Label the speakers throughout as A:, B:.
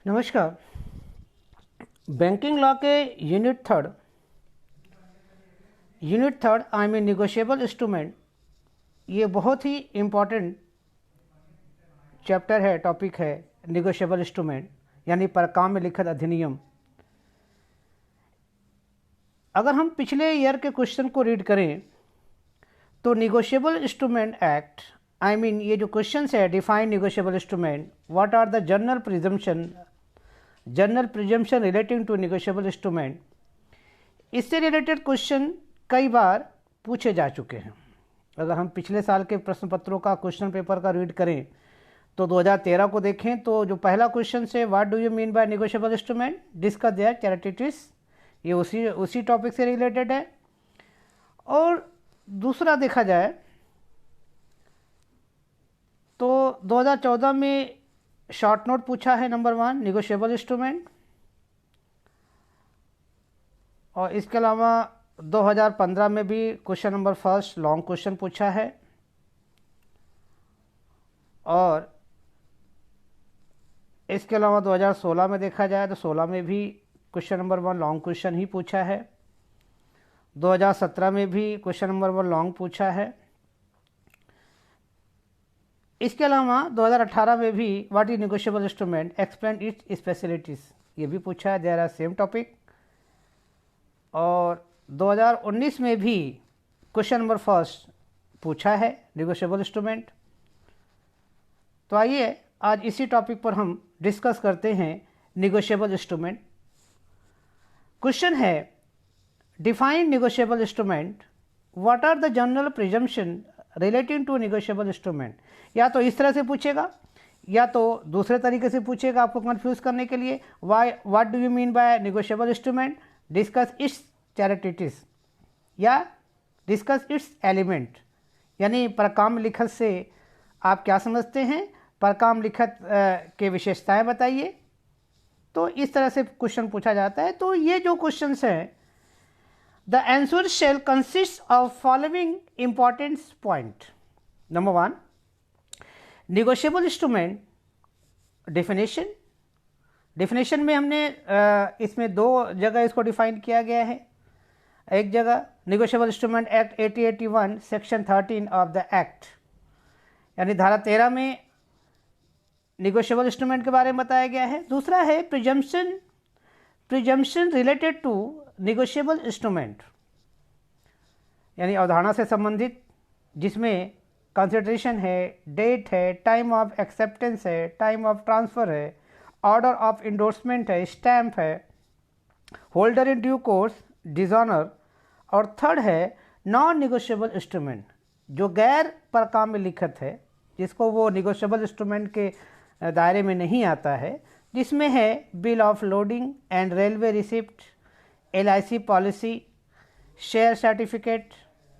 A: नमस्कार। Banking law के unit third I mean negotiable instrument, ये बहुत ही इम्पॉर्टेंट चैप्टर है, टॉपिक है। निगोशिएबल इंस्ट्रूमेंट यानी परकाम में लिखित अधिनियम। अगर हम पिछले ईयर के क्वेश्चन को रीड करें तो negotiable instrument act I mean ये जो क्वेश्चन है, define negotiable instrument, what are the general presumption relating to negotiable instrument, इससे रिलेटेड क्वेश्चन कई बार पूछे जा चुके हैं। अगर हम पिछले साल के प्रश्न पत्रों का क्वेश्चन पेपर का रीड करें तो 2013 को देखें तो जो पहला क्वेश्चन है, what do you mean by negotiable instrument, discuss their charities, ये उसी टॉपिक से रिलेटेड है। और दूसरा देखा जाए तो 2014 में शॉर्ट नोट पूछा है, नंबर 1 निगोशिएबल इंस्ट्रूमेंट, और इसके अलावा 2015 में भी क्वेश्चन नंबर 1 लॉन्ग क्वेश्चन पूछा है, और इसके अलावा 2016 में देखा जाए तो 16 में भी क्वेश्चन नंबर 1 लॉन्ग क्वेश्चन ही पूछा है। 2017 में भी क्वेश्चन नंबर 1 लॉन्ग पूछा है। इसके अलावा 2018 में भी what is negotiable instrument, explain it's specialities, ये भी पूछा है, देयर आर सेम टॉपिक। और 2019 में भी क्वेश्चन नंबर 1 पूछा है निगोशिएबल इंस्ट्रूमेंट। तो आइए आज इसी टॉपिक पर हम डिस्कस करते हैं निगोशिएबल इंस्ट्रूमेंट। क्वेश्चन है, define negotiable instrument, what are the general presumption relating to negotiable instrument. या तो इस तरह से पूछेगा या तो दूसरे तरीके से पूछेगा आपको कंफ्यूज करने के लिए। What do you mean by negotiable instrument, discuss it's charities, या डिस्कस इट्स एलिमेंट, यानी परकाम लिखत से आप क्या समझते हैं, परकाम लिखत के विशेषताएं बताइए। तो इस तरह से क्वेश्चन पूछा जाता है। तो ये जो क्वेश्चन हैं, the answer shall consist of following important point. Number 1, negotiable instrument definition में हमने इसमें 2 जगह इसको डिफाइन किया गया है। एक जगह negotiable instrument act 1881 section 13 of the act, यानी धारा 13 में निगोशिएबल इंस्ट्रूमेंट के बारे में बताया गया है। दूसरा है presumption related to negotiable instrument, यानी अवधारणा से संबंधित, जिसमें कंसिडरेशन है, डेट है, टाइम ऑफ एक्सेप्टेंस है, टाइम ऑफ ट्रांसफ़र है, ऑर्डर ऑफ इंडोर्समेंट है, स्टैम्प है, holder in due course, dishonour, और थर्ड है नॉन निगोशिएबल इंस्ट्रूमेंट, जो गैर परकाम में लिखत है, जिसको वो निगोशिएबल इंस्ट्रूमेंट के दायरे में नहीं आता है, जिसमें है bill of loading and railway receipt, LIC policy, share certificate,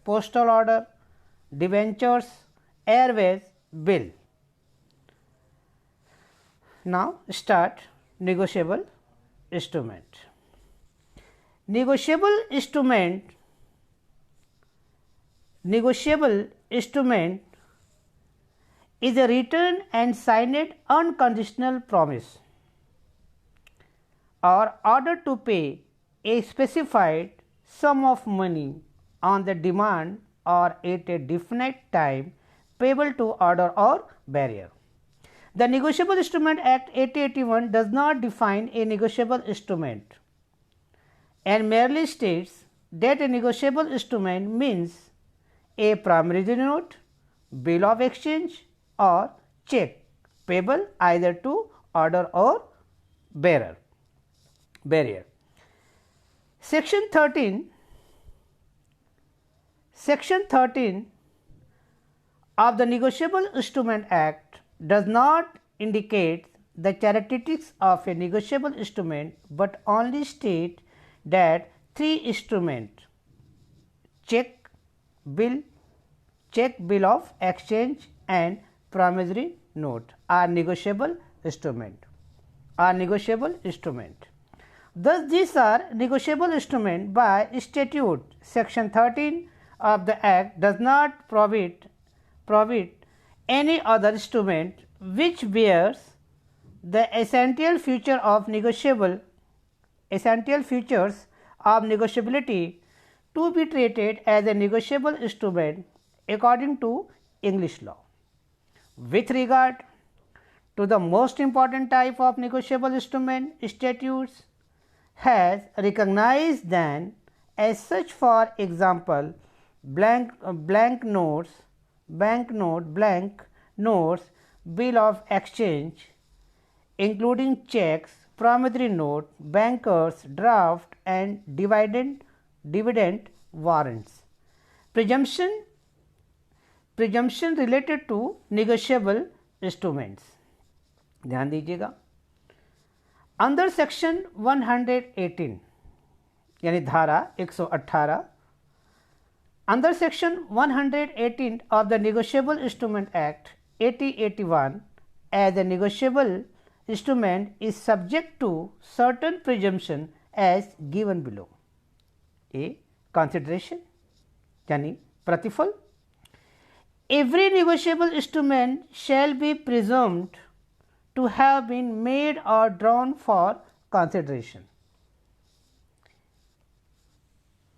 A: postal order, debentures, Airways bill. Now start negotiable instrument. Negotiable instrument is a written and signed unconditional promise or order to pay a specified sum of money on the demand or at a definite time payable to order or bearer. The Negotiable Instrument Act 1881 does not define a negotiable instrument and merely states that a negotiable instrument means a promissory note, bill of exchange, or check payable either to order or bearer. Section 13 of the Negotiable Instrument Act does not indicate the characteristics of a negotiable instrument, but only state that 3 instruments, check, bill of exchange and promissory note are negotiable instrument. Thus, these are negotiable instrument by statute. Section 13 of the Act does not prohibit any other instrument which bears the essential features of negotiability to be treated as a negotiable instrument according to English law. With regard to the most important type of negotiable instrument, statutes has recognized them as such. For example, blank notes, bill of exchange, including checks, promissory note, bankers, draft, and dividend warrants. Presumption related to negotiable instruments. ध्यान दीजिएगा, under section 118 यानी धारा 118, under section 118 of the Negotiable Instrument Act 1881, as a negotiable instrument is subject to certain presumption as given below. A. Consideration यानी प्रतिफल. Every negotiable instrument shall be presumed to have been made or drawn for consideration.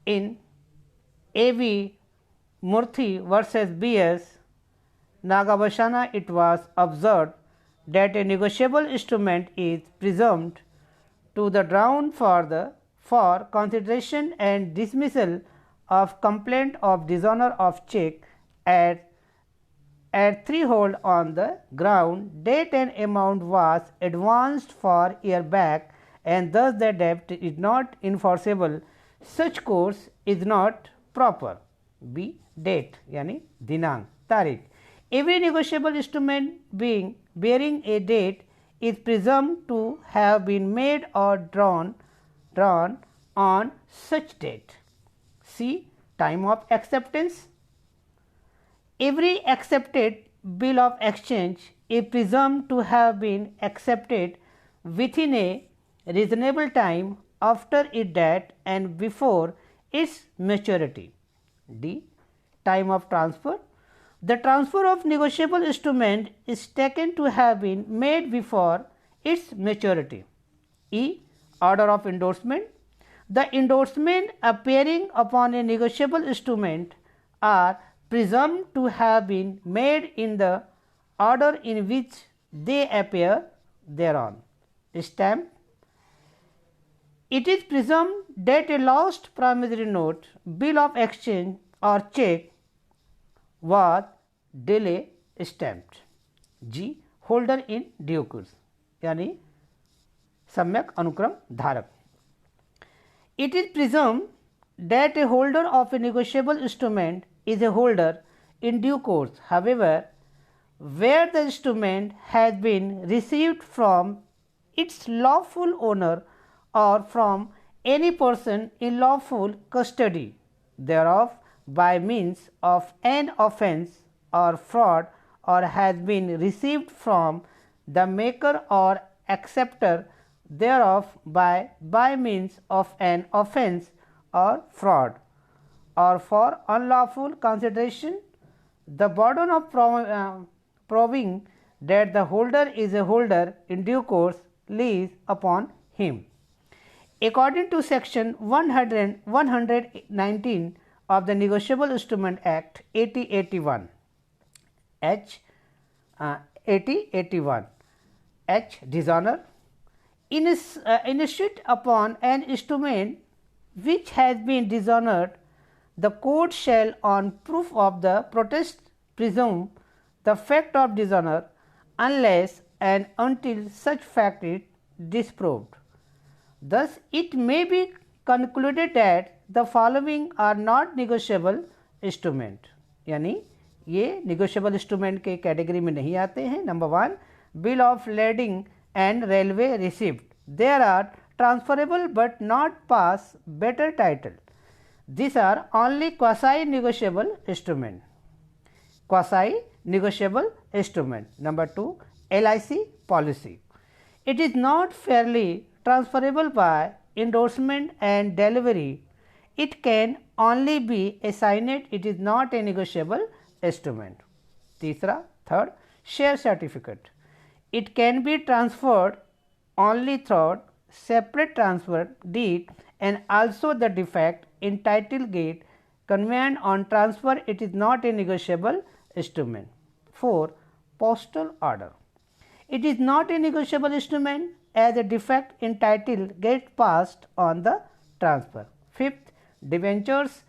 A: In A.V. Murthy versus B.S. Nagavashana, it was observed that a negotiable instrument is presumed to the drawn for consideration and dismissal of complaint of dishonor of check at threshold on the ground that an amount was advanced for year back and thus the debt is not enforceable. Such course is not proper. B. Date यानी दिनांक, तारीख. Every negotiable instrument bearing a date is presumed to have been made or drawn on such date. C. Time of acceptance. Every accepted bill of exchange is presumed to have been accepted within a reasonable time after its date and before its maturity. D. Time of transfer. The transfer of negotiable instrument is taken to have been made before its maturity. E. Order of endorsement. The endorsement appearing upon a negotiable instrument are presumed to have been made in the order in which they appear thereon. Stamp. It is presumed that a lost promissory note, bill of exchange or check was delay stamped. G. Holder in due course यानी सम्यक अनुक्रम धारक. It is presumed that a holder of a negotiable instrument is a holder in due course. However, where the instrument has been received from its lawful owner or from any person in lawful custody thereof by means of an offence or fraud, or has been received from the maker or acceptor thereof by means of an offence or fraud, or for unlawful consideration, the burden of proving that the holder is a holder in due course lies upon him. According to section 119 of the Negotiable Instrument Act 1881, H. Dishonor. Initiate upon an instrument which has been dishonored, the court shall on proof of the protest presume the fact of dishonor unless and until such fact is disproved. Thus, it may be concluded that the following are not negotiable instrument, यानी ये negotiable instrument के category में नहीं आते हैं. Number 1, bill of lading and railway receipt. There are transferable but not pass better title. These are only quasi negotiable instrument. Number 2, LIC policy. It is not fairly transferable by endorsement and delivery. It can only be assigned. It is not a negotiable instrument. Third, share certificate. it can be transferred only through separate transfer deed, and also the defect in title deed conveyed on transfer, it is not a negotiable instrument. 4. Postal order. It is not a negotiable instrument as a defect in title gets passed on the transfer. 5th, debentures.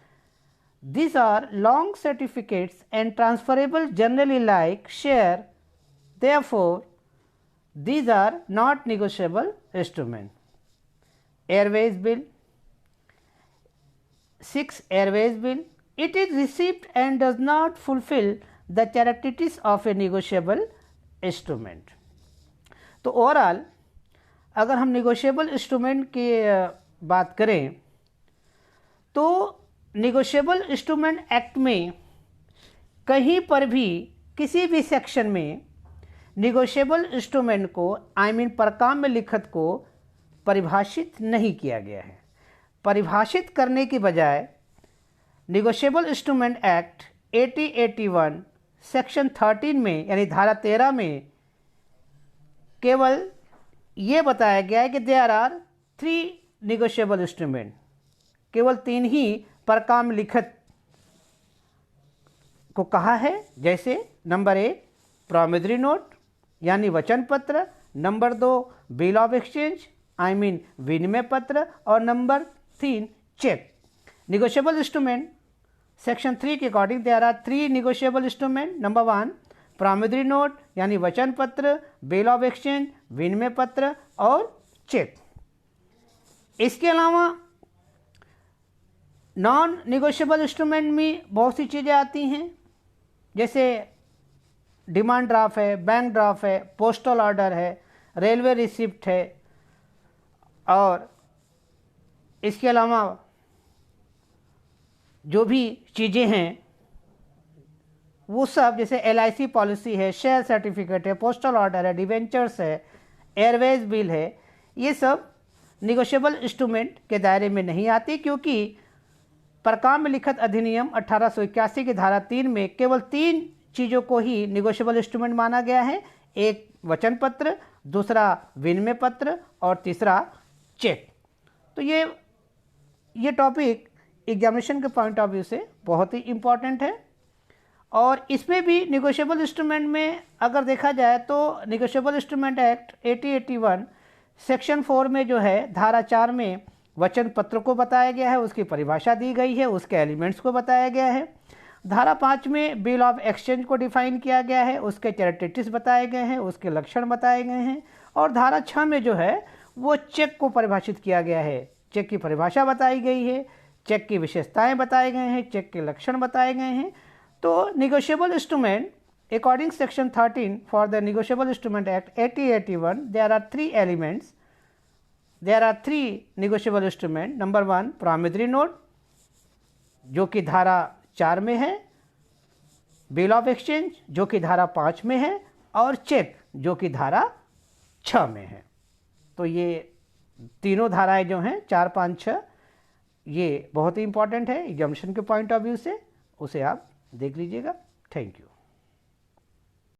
A: These are long certificates and transferable generally like share. Therefore, these are not negotiable instrument. Airways bill. 6. Airways bill. It is received and does not fulfill the characteristics of a negotiable instrument. तो overall अगर हम negotiable instrument की बात करें तो negotiable instrument act में कहीं पर भी किसी भी सेक्शन में निगोशिएबल इंस्ट्रूमेंट को परकाम्य लिखत को परिभाषित नहीं किया गया है। परिभाषित करने की बजाय निगोशिएबल इंस्ट्रूमेंट एक्ट 1881 सेक्शन 13 में यानी धारा 13 में केवल ये बताया गया है कि देयर आर 3 निगोशिएबल इंस्ट्रूमेंट, केवल 3 ही परकाम्य लिखत को कहा है, जैसे नंबर 1 प्रॉमिसरी नोट यानी वचन पत्र, नंबर 2 बिल ऑफ एक्सचेंज विनिमय पत्र, और नंबर 3 चेक। निगोशिएबल इंस्ट्रूमेंट सेक्शन 3 के according there are 3 negotiable instrument. Number 1 promissory note यानी वचन पत्र, बिल ऑफ एक्सचेंज विनिमय पत्र और चेक। इसके अलावा नॉन निगोशिएबल इंस्ट्रूमेंट में बहुत सी चीज़ें आती हैं, जैसे डिमांड ड्राफ्ट है, बैंक ड्राफ्ट है, पोस्टल ऑर्डर है, रेलवे रिसिप्ट है, और इसके अलावा जो भी चीज़ें हैं वो सब, जैसे LIC पॉलिसी है, शेयर सर्टिफिकेट है, पोस्टल ऑर्डर है, डिवेंचर्स है, एयरवेज बिल है, ये सब निगोशिएबल इंस्ट्रूमेंट के दायरे में नहीं आती, क्योंकि परकाम्य लिखत अधिनियम 1881 की धारा 3 में केवल 3 चीज़ों को ही निगोशिएबल इंस्ट्रूमेंट माना गया है। एक वचन पत्र, दूसरा विनिमय पत्र और तीसरा चेक। तो ये टॉपिक एग्जामिनेशन के पॉइंट ऑफ व्यू से बहुत ही इम्पॉर्टेंट है। और इसमें भी निगोशिएबल इंस्ट्रूमेंट में अगर देखा जाए तो निगोशिएबल इंस्ट्रूमेंट एक्ट 1881 सेक्शन 4 में जो है धारा 4 में वचन पत्र को बताया गया है, उसकी परिभाषा दी गई है, उसके एलिमेंट्स को बताया गया है। धारा 5 में बिल ऑफ एक्सचेंज को डिफाइन किया गया है, उसके कैरेक्टरिस्टिक्स बताए गए हैं, उसके लक्षण बताए गए हैं। और धारा 6 में जो है वो चेक को परिभाषित किया गया है, चेक की परिभाषा बताई गई है, चेक की विशेषताएं बताए गए हैं, चेक के लक्षण बताए गए हैं। तो negotiable instrument according section 13 for the negotiable instrument act 1881 there are 3 elements, there are 3 negotiable instrument. Number 1 promissory note जो कि धारा 4 में है, बिल ऑफ एक्सचेंज जो कि धारा 5 में है, और चेक जो कि धारा 6 में है। तो ये तीनों धाराएं जो हैं 4, 5, 6 ये बहुत ही इंपॉर्टेंट है एग्जामिनेशन के पॉइंट ऑफ व्यू से, उसे आप देख लीजिएगा। Thank you.